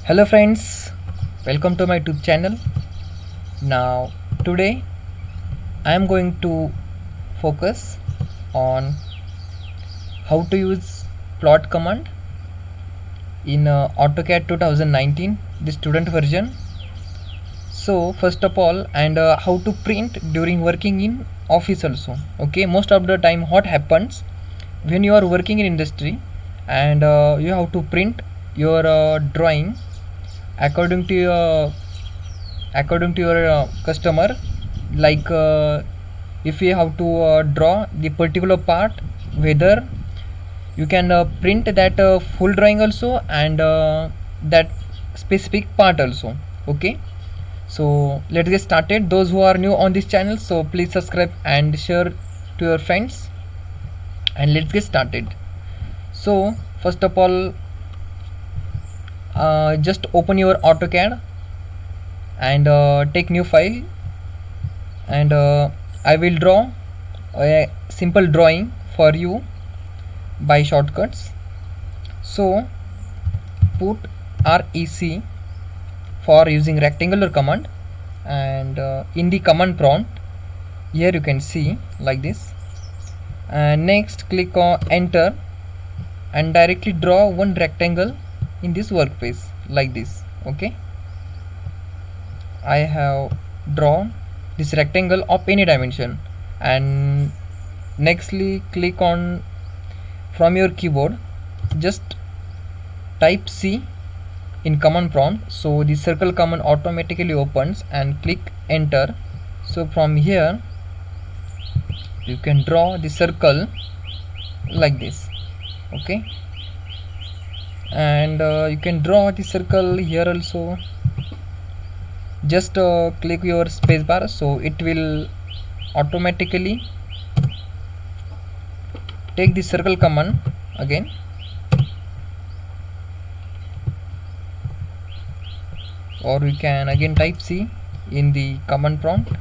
Hello friends, welcome to my YouTube channel. Now today I am going to focus on how to use plot command in AutoCAD 2019, the student version. So first of all, and how to print during working in office also. Okay, most of the time what happens when you are working in industry and you have to print your drawing according to your customer, like if you have to draw the particular part, whether you can print that full drawing also and that specific part also. Okay, so let's get started. Those who are new on this channel, so please subscribe and share to your friends, and let's get started. So first of all, just open your AutoCAD and take new file, and I will draw a simple drawing for you by shortcuts. So put REC for using rectangular command, and in the command prompt here you can see like this, and next click on enter and directly draw one rectangle in this workspace like this. Okay, I have drawn this rectangle of any dimension, and nextly click on from your keyboard, just type C in command prompt, so the circle command automatically opens, and click enter. So from here you can draw the circle like this. Okay, and you can draw the circle here also. Just click your spacebar, so it will automatically take the circle command again, or we can again type C in the command prompt,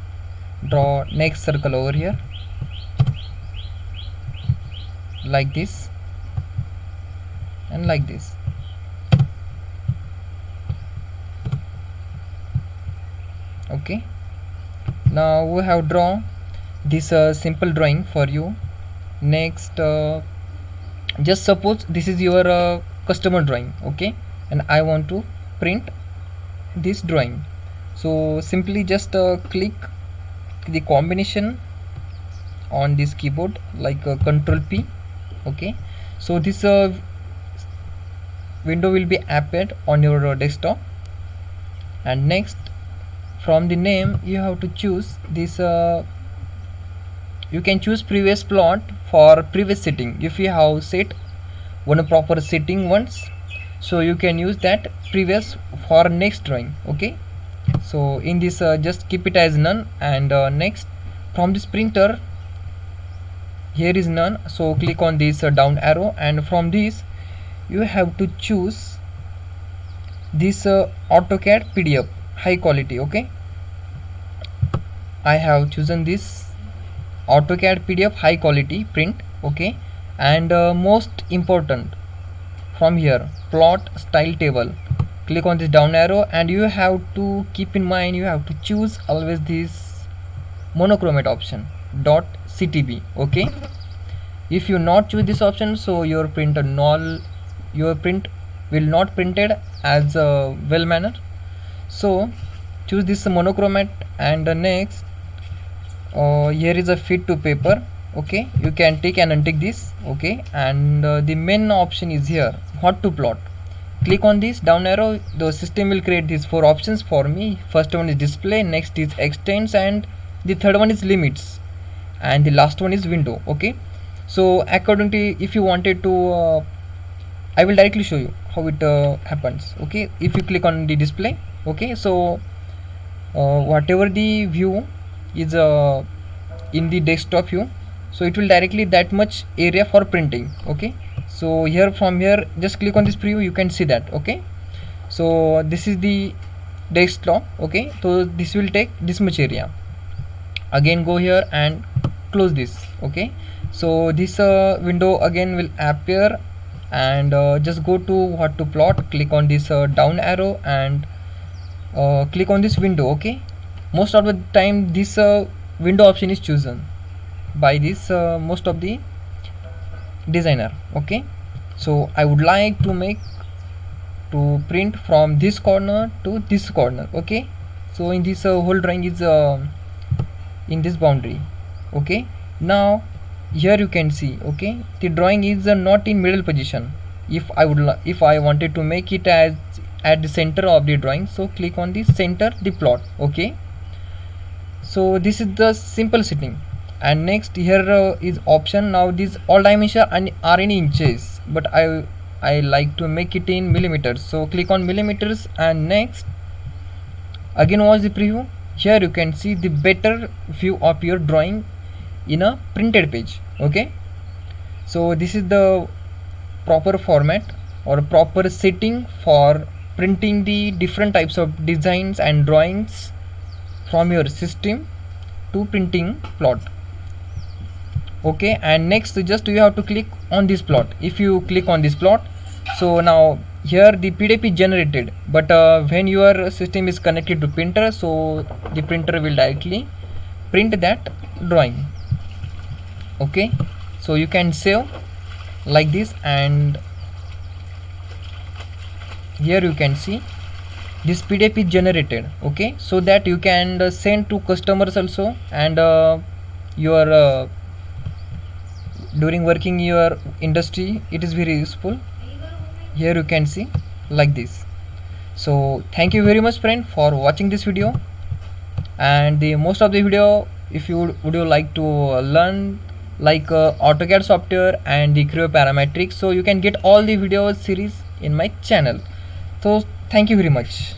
draw next circle over here like this and like this. Okay, now we have drawn this simple drawing for you. Next, just suppose this is your customer drawing. Okay, and I want to print this drawing, so simply just click the combination on this keyboard like Control P. Okay, so this window will be appeared on your desktop, and next from the name you have to choose this you can choose previous plot for previous setting. If you have set one proper setting once, so you can use that previous for next drawing. Okay, so in this just keep it as none, and next from this printer here is none, so click on this down arrow, and from this you have to choose this AutoCAD PDF high quality. Okay, I have chosen this AutoCAD PDF high quality print. Okay, and most important, from here plot style table, click on this down arrow, and you have to keep in mind, you have to choose always this monochromate option .ctb. Okay, if you not choose this option, so your print will not printed as a well manner. So choose this monochromate, and next here is a fit to paper. Okay, you can take and untick this. Okay, and the main option is here, what to plot. Click on this down arrow, the system will create these four options for me. First one is display, next is extents, and the third one is limits, and the last one is window. Okay, so according to, if you wanted to I will directly show you how it happens. Okay, if you click on the display, okay, so whatever the view is in the desktop view, so it will directly that much area for printing. Okay, so here from here just click on this preview, you can see that. Okay, so this is the desktop. Okay, so this will take this much area. Again go here and close this. Okay, so this window again will appear, and just go to what to plot, click on this down arrow and click on this window. Okay, most of the time this window option is chosen by this most of the designer. Okay, so I would like to make to print from this corner to this corner. Okay, so in this whole drawing is in this boundary. Okay, now here you can see, okay, the drawing is not in middle position. If I wanted to make it as at the center of the drawing, so click on the center the plot. Okay, so this is the simple setting. And next here is option. Now these all dimension are in inches, but I like to make it in millimeters, so click on millimeters. And next again watch the preview. Here you can see the better view of your drawing in a printed page. Okay, so this is the proper format or proper setting for printing the different types of designs and drawings from your system to printing plot. Okay, and next just you have to click on this plot. If you click on this plot, so now here the PDF is generated, but when your system is connected to printer, so the printer will directly print that drawing. Okay, so you can save like this, and here you can see this PDF is generated. Okay, so that you can send to customers also, and your during working your industry it is very useful. Here you can see like this. So thank you very much friend for watching this video, and the most of the video, if you would you like to learn like AutoCAD software and the Creo parametrics, so you can get all the video series in my channel. So thank you very much.